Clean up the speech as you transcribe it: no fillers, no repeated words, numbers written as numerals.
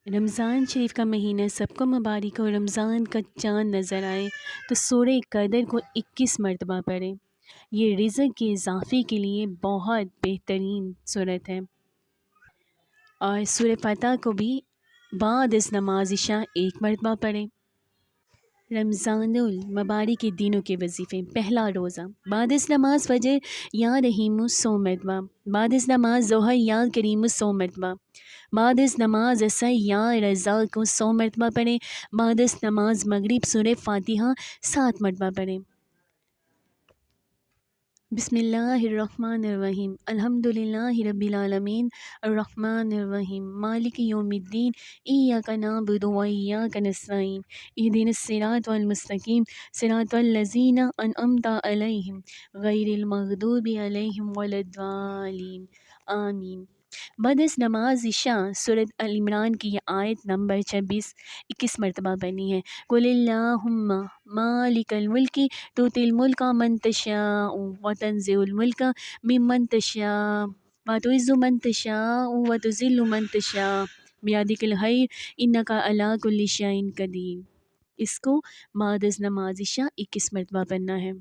رمضان شریف کا مہینہ سب کو مبارک ہو۔ رمضان کا چاند نظر آئے تو سورہ قدر کو 21 مرتبہ پڑھیں۔ یہ رزق کے اضافے کے لیے بہت بہترین صورت ہے۔ اور سورہ فتح کو بھی بعد از نماز عشاء 1 مرتبہ پڑھیں۔ رمضان المبارک کے دنوں کے وظیفے: پہلا روزہ بعد از نماز فجر یا رحیم 100 مرتبہ، بعد از نماز ظہر یا کریم 100 مرتبہ، بعد از نماز عصر یا رزاق کو 100 مرتبہ پڑھیں، بعد از نماز مغرب سورہ فاتحہ 7 مرتبہ پڑھیں۔ بسم اللہ الرحمن الرحیم، الحمد للہ رب العالمین، الرحمن الرحیم، مالک یوم الدین، ایاک نعبد و ایاک نستعین، اہدنا الصراط المستقیم، صراط الذین انعمت علیہم غیر المغضوب علیہم ولا الضالین، آمین۔ بعد از نماز عشاء سورۃ ال عمران کی یہ آیت نمبر 26 21 مرتبہ پڑھنی ہے۔ قل اللہم مالک الملک تؤتی الملک من تشاء وتنزع الملک ممن تشاء وتعز من تشاء وتذل من تشاء بیدک الخیر انک علی کل شیء قدیر۔ اس کو بعد از نماز عشاء 21 مرتبہ پڑھنا ہے۔